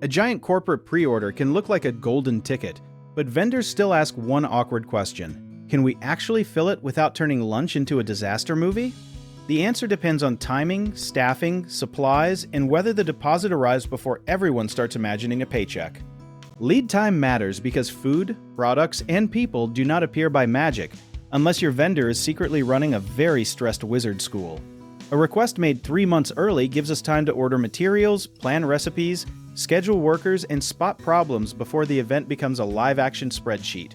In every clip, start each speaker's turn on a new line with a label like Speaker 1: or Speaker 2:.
Speaker 1: A giant corporate pre-order can look like a golden ticket, but vendors still ask one awkward question. Can we actually fill it without turning lunch into a disaster movie? The answer depends on timing, staffing, supplies, and whether the deposit arrives before everyone starts imagining a paycheck. Lead time matters because food, products, and people do not appear by magic unless your vendor is secretly running a very stressed wizard school. A request made 3 months early gives us time to order materials, plan recipes, schedule workers, and spot problems before the event becomes a live-action spreadsheet.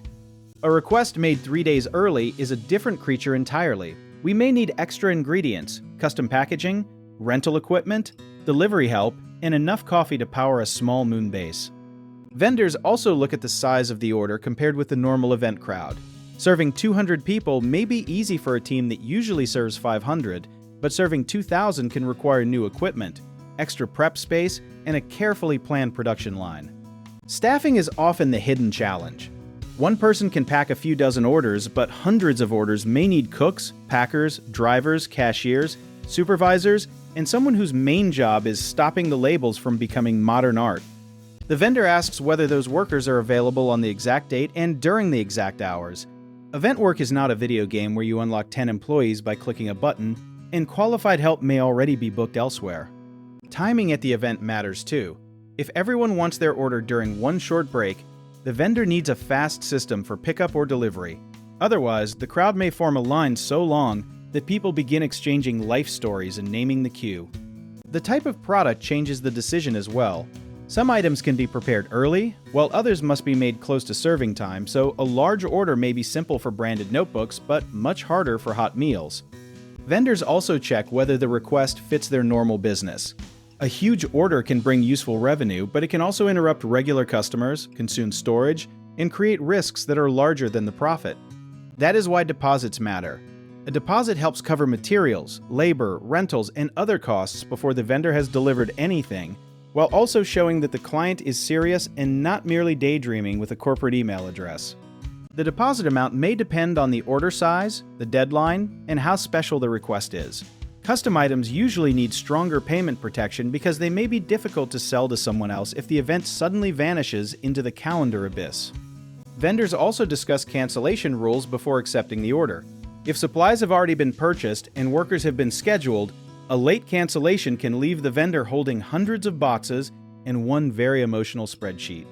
Speaker 1: A request made 3 days early is a different creature entirely. We may need extra ingredients, custom packaging, rental equipment, delivery help, and enough coffee to power a small moon base. Vendors also look at the size of the order compared with the normal event crowd. Serving 200 people may be easy for a team that usually serves 500, but serving 2,000 can require new equipment, extra prep space, and a carefully planned production line. Staffing is often the hidden challenge. One person can pack a few dozen orders, but hundreds of orders may need cooks, packers, drivers, cashiers, supervisors, and someone whose main job is stopping the labels from becoming modern art. The vendor asks whether those workers are available on the exact date and during the exact hours. Event work is not a video game where you unlock 10 employees by clicking a button, and qualified help may already be booked elsewhere. Timing at the event matters too. If everyone wants their order during one short break, the vendor needs a fast system for pickup or delivery. Otherwise, the crowd may form a line so long that people begin exchanging life stories and naming the queue. The type of product changes the decision as well. Some items can be prepared early, while others must be made close to serving time, so a large order may be simple for branded notebooks, but much harder for hot meals. Vendors also check whether the request fits their normal business. A huge order can bring useful revenue, but it can also interrupt regular customers, consume storage, and create risks that are larger than the profit. That is why deposits matter. A deposit helps cover materials, labor, rentals, and other costs before the vendor has delivered anything, while also showing that the client is serious and not merely daydreaming with a corporate email address. The deposit amount may depend on the order size, the deadline, and how special the request is. Custom items usually need stronger payment protection because they may be difficult to sell to someone else if the event suddenly vanishes into the calendar abyss. Vendors also discuss cancellation rules before accepting the order. If supplies have already been purchased and workers have been scheduled, a late cancellation can leave the vendor holding hundreds of boxes and one very emotional spreadsheet.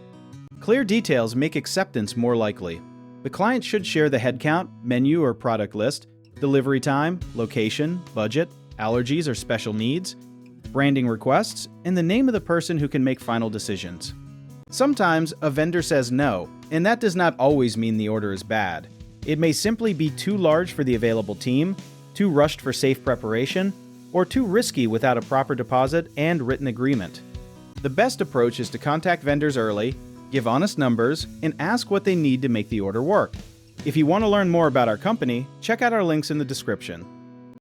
Speaker 1: Clear details make acceptance more likely. The client should share the headcount, menu or product list, delivery time, location, budget, allergies or special needs, branding requests, and the name of the person who can make final decisions. Sometimes a vendor says no, and that does not always mean the order is bad. It may simply be too large for the available team, too rushed for safe preparation, or too risky without a proper deposit and written agreement. The best approach is to contact vendors early, give honest numbers, and ask what they need to make the order work. If you want to learn more about our company, check out our links in the description.